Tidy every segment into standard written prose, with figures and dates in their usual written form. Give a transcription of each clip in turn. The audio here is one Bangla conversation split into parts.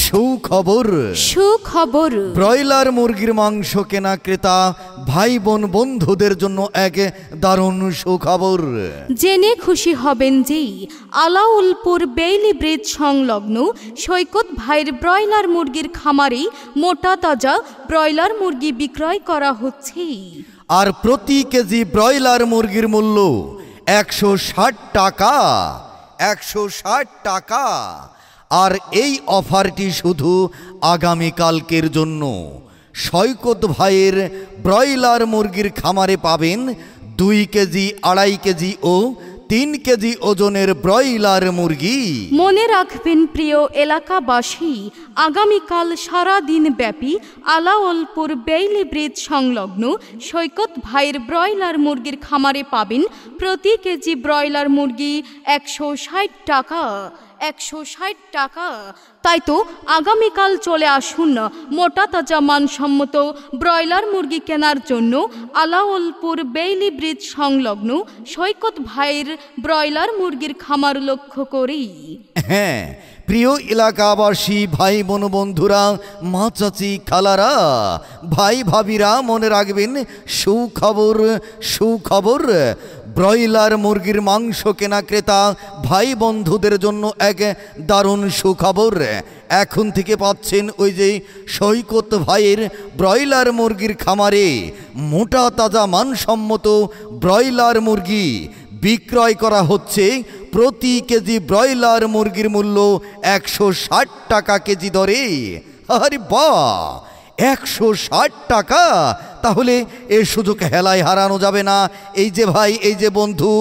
সুখবর সুখবর ব্রয়লার মুরগির মাংস কেনা ক্রেতা ভাই বোন বন্ধুদের জন্য এক দারুণ সুখবর। জেনে খুশি হবেন যে আলাউলপুর বেইলি ব্রিজ সংলগ্ন সৈকত ভাইয়ের ব্রয়লার মুরগির খামারে মোটা তাজা ব্রয়লার মুরগি বিক্রয় করা হচ্ছে। আর প্রতি কেজি ব্রয়লার মুরগির মূল্য 160 টাকা। 160 টাকা। আর এই অফারটি শুধু আগামীকালকের জন্য। সৈকত ভাইয়ের ব্রয়লার মুরগির খামারে পাবেন 2 কেজি, 2.5 কেজি ও 3 কেজি ওজনের ব্রয়লার মুরগি। মনে রাখবেন প্রিয় এলাকাবাসী, আগামীকাল সারা দিন ব্যাপী আলাউলপুর বেইলি ব্রিজ সংলগ্ন সৈকত ভাইয়ের ব্রয়লার মুরগির খামারে পাবেন প্রতি কেজি ব্রয়লার মুরগি 160 টাকা। 160 টাকা। তাই তো আগামীকাল চলে আসুন মোটা তাজা মানসম্মত ব্রয়লার মুরগি কেনার জন্য আলাউলপুর বেইলি ব্রিজ সংলগ্ন সৈকত ভাইয়ের ব্রয়লার মুরগির খামার লক্ষ্য করি। হ্যাঁ প্রিয় এলাকাবাসী, ভাই বোন বন্ধুরা, মা চাচি খালারা, ভাই ভাবিরা, মনে রাখবেন সুখবর সুখবর। ব্রয়লার মুরগির মাংস কেনা ক্রেতা ভাই বন্ধুদের জন্য এক দারুণ সুখবর। এখন থেকে পাচ্ছেন ওই যে সৈকত ভাইয়ের ব্রয়লার মুরগির খামারে মোটা তাজা মানসম্মত ব্রয়লার মুরগি বিক্রয় করা হচ্ছে। প্রতি কেজি ব্রয়লার মুরগির মূল্য 160 টাকা কেজি দরে। আরে বাহ, 160 টাকা! তাহলে এর সুযোগ হেলায় হারানো যাবে না। এই যে ভাই, এই যে বন্ধু,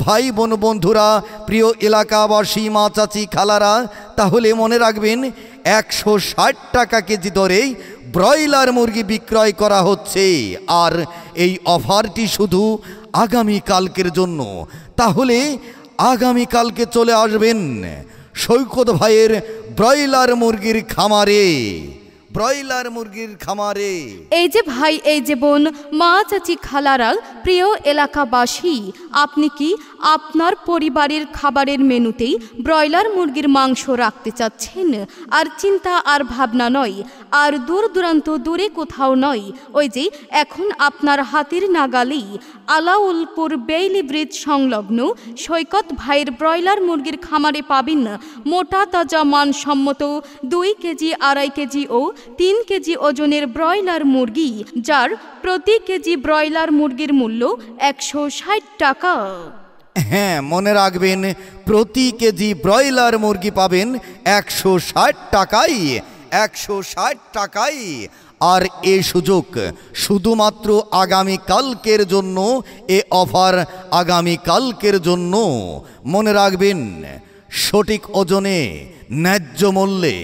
ভাই বোন বন্ধুরা, প্রিয় এলাকাবাসী, মা চাচি খালারা, তাহলে মনে রাখবেন 160 টাকা কেজি দরেই ব্রয়লার মুরগি বিক্রয় করা হচ্ছে। আর এই অফারটি শুধু আগামীকালকের জন্য। তাহলে আগামীকালকে চলে আসবেন সৈকত ভাইয়ের ব্রয়লার মুরগির খামারে। ব্রয়লার মুরগির খামারে। এই যে ভাই, এই যে বোন, মা চাচি খালারা, প্রিয় এলাকাবাসী, আপনি কি আপনার পরিবারের খাবারের মেনুতেই ব্রয়লার মুরগির মাংস রাখতে চাচ্ছেন? আর চিন্তা আর ভাবনা নয়, আর দূর দূরান্ত দূরে কোথাও নয়, ওই যে এখন আপনার হাতের নাগালেই আলাউলপুর বেইলি ব্রিজ সংলগ্ন সৈকত ভাইয়ের ব্রয়লার মুরগির খামারে পাবেন মোটা তাজা মানসম্মত 2 কেজি, 2.5 কেজি ও 3 কেজি ওজনের ব্রয়লার মুরগি, যার প্রতি কেজি ব্রয়লার মুরগির মূল্য 160 টাকা। হ্যাঁ মনে রাখবেন, প্রতি কেজি ব্রয়লার মুরগি পাবেন 160 টাকায়। 160 টাকায়। আর এ সুযোগ শুধুমাত্র আগামীকালকের জন্য। এ অফার আগামীকালকের জন্য। মনে রাখবেন, সঠিক ওজনে ন্যায্য মূল্যে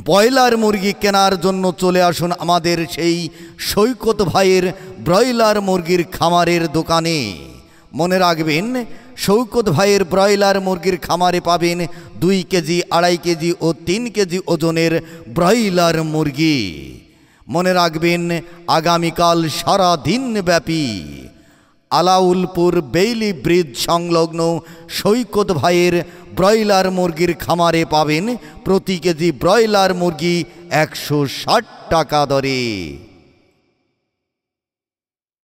ব্রয়লার মুরগি কেনার জন্য চলে আসুন আমাদের সেই সৈকত ভাইয়ের ব্রয়লার মুরগির খামারের দোকানে। মনে রাখবেন, সৈকত ভাইয়ের ব্রয়লার মুরগির খামারে পাবেন 2 কেজি, 2.5 কেজি ও 3 কেজি ওজনের ব্রয়লার মুরগি। মনে রাখবেন, আগামীকাল সারা দিন ব্যাপী আলাউলপুর বেইলি ব্রিজ সংলগ্ন সৈকত ভাইয়ের ব্রয়লার মুরগির খামারে পাবেন প্রতি কেজি ব্রয়লার মুরগি 160 টাকা দরে।